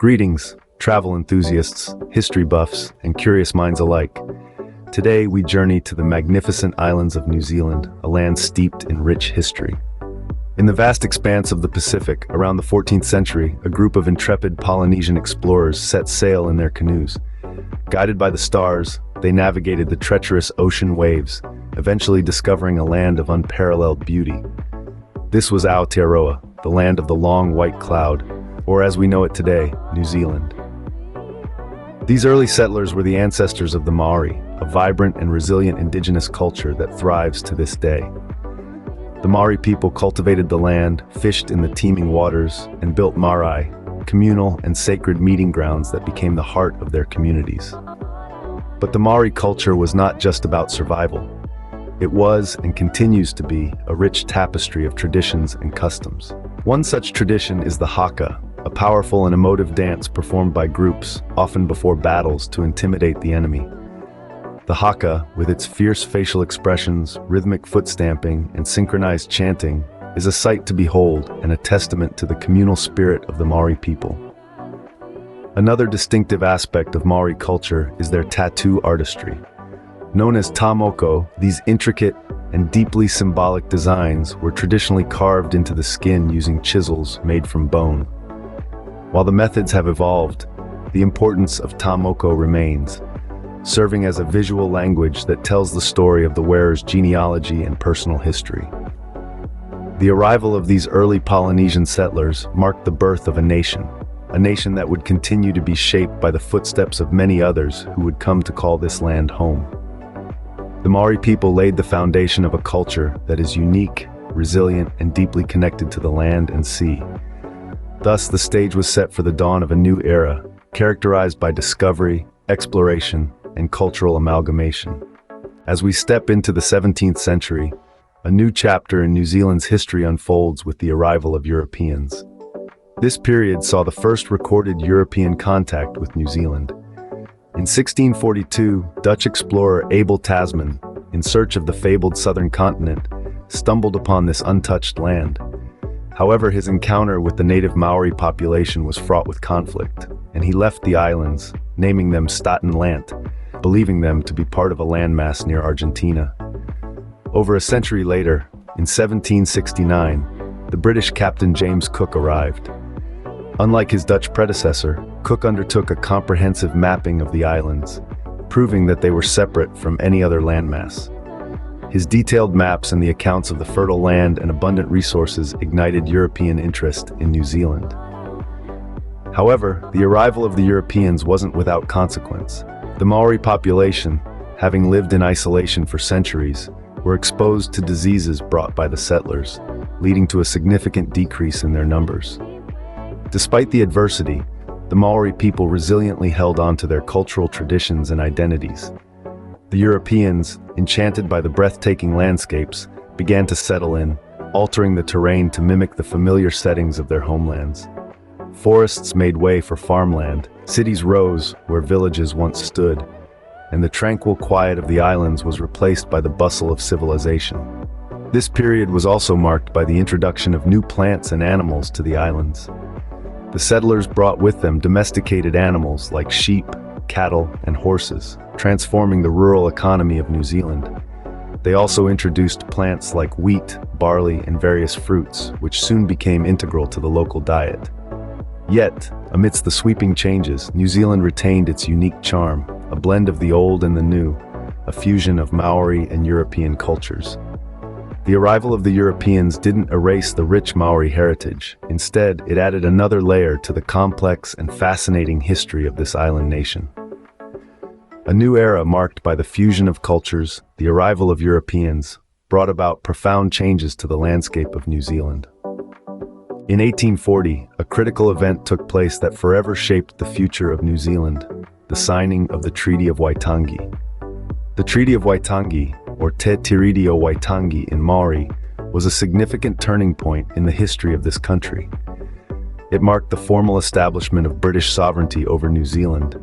Greetings, travel enthusiasts, history buffs, and curious minds alike. Today we journey to the magnificent islands of New Zealand, a land steeped in rich history. In the vast expanse of the Pacific, around the 14th century, a group of intrepid Polynesian explorers set sail in their canoes. Guided by the stars, they navigated the treacherous ocean waves, eventually discovering a land of unparalleled beauty. This was Aotearoa, the land of the long white cloud, or as we know it today, New Zealand. These early settlers were the ancestors of the Maori, a vibrant and resilient indigenous culture that thrives to this day. The Maori people cultivated the land, fished in the teeming waters, and built marae, communal and sacred meeting grounds that became the heart of their communities. But the Maori culture was not just about survival. It was, and continues to be, a rich tapestry of traditions and customs. One such tradition is the haka, a powerful and emotive dance performed by groups, often before battles, to intimidate the enemy. The haka, with its fierce facial expressions, rhythmic foot stamping, and synchronized chanting, is a sight to behold and a testament to the communal spirit of the Maori people. Another distinctive aspect of Maori culture is their tattoo artistry. Known as tamoko, these intricate and deeply symbolic designs were traditionally carved into the skin using chisels made from bone. While the methods have evolved, the importance of tamoko remains, serving as a visual language that tells the story of the wearer's genealogy and personal history. The arrival of these early Polynesian settlers marked the birth of a nation that would continue to be shaped by the footsteps of many others who would come to call this land home. The Maori people laid the foundation of a culture that is unique, resilient, and deeply connected to the land and sea. Thus, the stage was set for the dawn of a new era, characterized by discovery, exploration, and cultural amalgamation. As we step into the 17th century, a new chapter in New Zealand's history unfolds with the arrival of Europeans. This period saw the first recorded European contact with New Zealand. In 1642, Dutch explorer Abel Tasman, in search of the fabled southern continent, stumbled upon this untouched land. However, his encounter with the native Maori population was fraught with conflict, and he left the islands, naming them Staten Land, believing them to be part of a landmass near Argentina. Over a century later, in 1769, the British Captain James Cook arrived. Unlike his Dutch predecessor, Cook undertook a comprehensive mapping of the islands, proving that they were separate from any other landmass. His detailed maps and the accounts of the fertile land and abundant resources ignited European interest in New Zealand. However, the arrival of the Europeans wasn't without consequence. The Maori population, having lived in isolation for centuries, were exposed to diseases brought by the settlers, leading to a significant decrease in their numbers. Despite the adversity, the Maori people resiliently held on to their cultural traditions and identities. The Europeans, enchanted by the breathtaking landscapes, began to settle in, altering the terrain to mimic the familiar settings of their homelands. Forests made way for farmland, cities rose where villages once stood, and the tranquil quiet of the islands was replaced by the bustle of civilization. This period was also marked by the introduction of new plants and animals to the islands. The settlers brought with them domesticated animals like sheep, cattle, and horses, transforming the rural economy of New Zealand. They also introduced plants like wheat, barley, and various fruits, which soon became integral to the local diet. Yet, amidst the sweeping changes, New Zealand retained its unique charm, a blend of the old and the new, a fusion of Maori and European cultures. The arrival of the Europeans didn't erase the rich Maori heritage. Instead, it added another layer to the complex and fascinating history of this island nation. A new era marked by the fusion of cultures, the arrival of Europeans, brought about profound changes to the landscape of New Zealand. In 1840, a critical event took place that forever shaped the future of New Zealand, the signing of the Treaty of Waitangi. The Treaty of Waitangi, or Te Treaty of Waitangi in Maori, was a significant turning point in the history of this country. It marked the formal establishment of British sovereignty over New Zealand,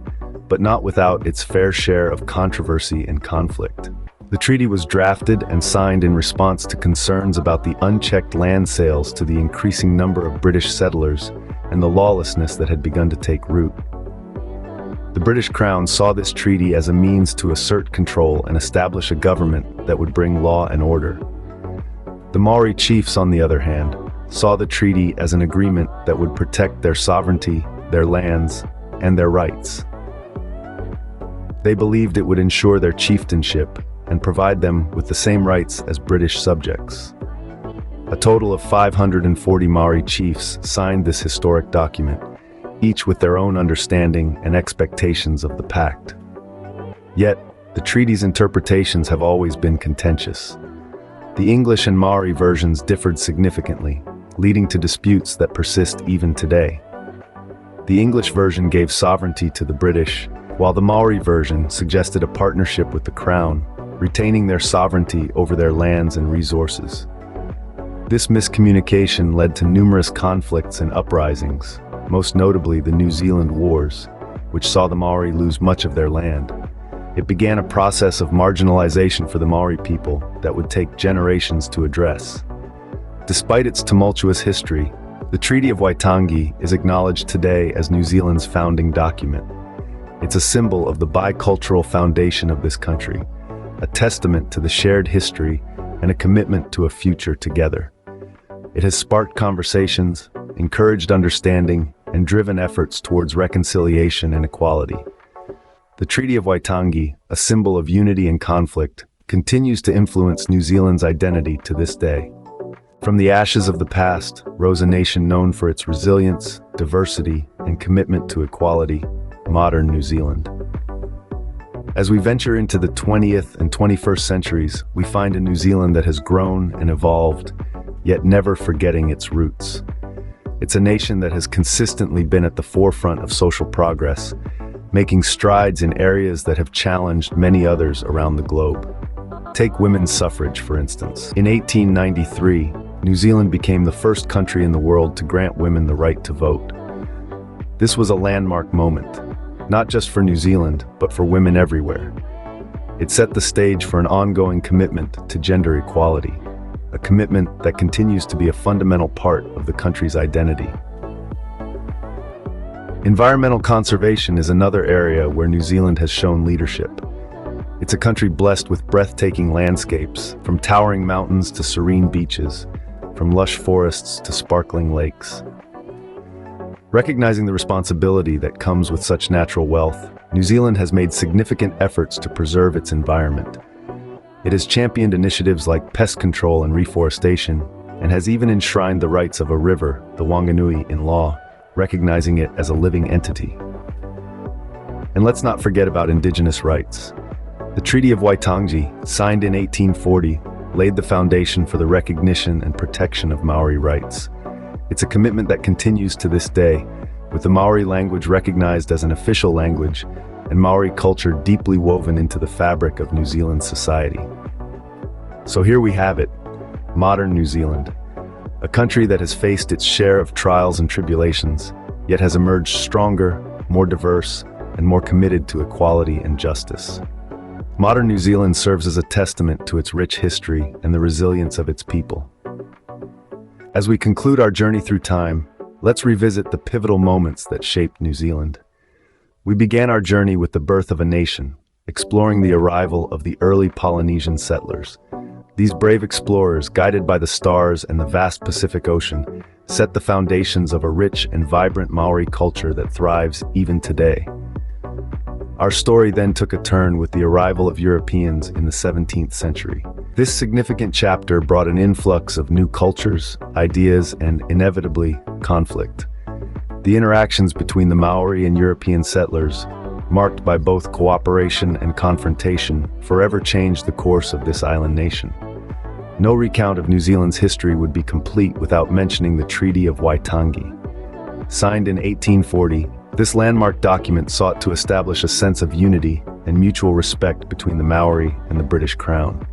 but not without its fair share of controversy and conflict. The treaty was drafted and signed in response to concerns about the unchecked land sales to the increasing number of British settlers, and the lawlessness that had begun to take root. The British Crown saw this treaty as a means to assert control and establish a government that would bring law and order. The Maori chiefs, on the other hand, saw the treaty as an agreement that would protect their sovereignty, their lands, and their rights. They believed it would ensure their chieftainship and provide them with the same rights as British subjects. A total of 540 Maori chiefs signed this historic document, each with their own understanding and expectations of the pact. Yet, the treaty's interpretations have always been contentious. The English and Maori versions differed significantly, leading to disputes that persist even today. The English version gave sovereignty to the British, while the Maori version suggested a partnership with the Crown, retaining their sovereignty over their lands and resources. This miscommunication led to numerous conflicts and uprisings, most notably the New Zealand Wars, which saw the Maori lose much of their land. It began a process of marginalization for the Maori people that would take generations to address. Despite its tumultuous history, the Treaty of Waitangi is acknowledged today as New Zealand's founding document. It's a symbol of the bicultural foundation of this country, a testament to the shared history and a commitment to a future together. It has sparked conversations, encouraged understanding, and driven efforts towards reconciliation and equality. The Treaty of Waitangi, a symbol of unity and conflict, continues to influence New Zealand's identity to this day. From the ashes of the past rose a nation known for its resilience, diversity, and commitment to equality, modern New Zealand. As we venture into the 20th and 21st centuries, we find a New Zealand that has grown and evolved, yet never forgetting its roots. It's a nation that has consistently been at the forefront of social progress, making strides in areas that have challenged many others around the globe. Take women's suffrage, for instance. In 1893, New Zealand became the first country in the world to grant women the right to vote. This was a landmark moment, not just for New Zealand, but for women everywhere. It set the stage for an ongoing commitment to gender equality, a commitment that continues to be a fundamental part of the country's identity. Environmental conservation is another area where New Zealand has shown leadership. It's a country blessed with breathtaking landscapes, from towering mountains to serene beaches, from lush forests to sparkling lakes. Recognizing the responsibility that comes with such natural wealth, New Zealand has made significant efforts to preserve its environment. It has championed initiatives like pest control and reforestation, and has even enshrined the rights of a river, the Wanganui, in law, recognizing it as a living entity. And let's not forget about indigenous rights. The Treaty of Waitangi, signed in 1840, laid the foundation for the recognition and protection of Maori rights. It's a commitment that continues to this day, with the Maori language recognized as an official language and Maori culture deeply woven into the fabric of New Zealand society. So here we have it, modern New Zealand, a country that has faced its share of trials and tribulations, yet has emerged stronger, more diverse, and more committed to equality and justice. Modern New Zealand serves as a testament to its rich history and the resilience of its people. As we conclude our journey through time, let's revisit the pivotal moments that shaped New Zealand. We began our journey with the birth of a nation, exploring the arrival of the early Polynesian settlers. These brave explorers, guided by the stars and the vast Pacific Ocean, set the foundations of a rich and vibrant Maori culture that thrives even today. Our story then took a turn with the arrival of Europeans in the 17th century. This significant chapter brought an influx of new cultures, ideas, and, inevitably, conflict. The interactions between the Maori and European settlers, marked by both cooperation and confrontation, forever changed the course of this island nation. No recount of New Zealand's history would be complete without mentioning the Treaty of Waitangi. Signed in 1840, this landmark document sought to establish a sense of unity and mutual respect between the Maori and the British Crown.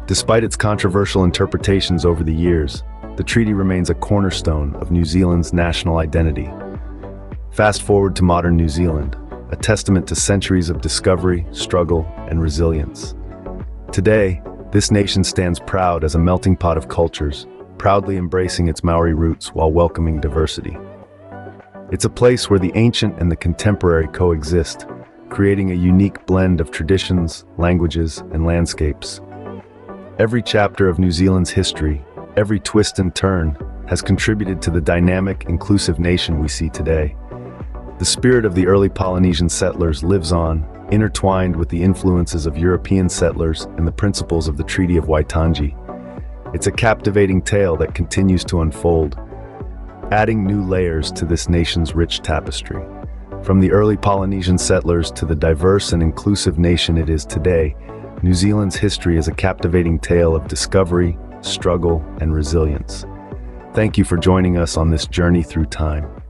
Despite its controversial interpretations over the years, the treaty remains a cornerstone of New Zealand's national identity. Fast forward to modern New Zealand, a testament to centuries of discovery, struggle, and resilience. Today, this nation stands proud as a melting pot of cultures, proudly embracing its Maori roots while welcoming diversity. It's a place where the ancient and the contemporary coexist, creating a unique blend of traditions, languages, and landscapes. Every chapter of New Zealand's history, every twist and turn, has contributed to the dynamic, inclusive nation we see today. The spirit of the early Polynesian settlers lives on, intertwined with the influences of European settlers and the principles of the Treaty of Waitangi. It's a captivating tale that continues to unfold, adding new layers to this nation's rich tapestry. From the early Polynesian settlers to the diverse and inclusive nation it is today, New Zealand's history is a captivating tale of discovery, struggle, and resilience. Thank you for joining us on this journey through time.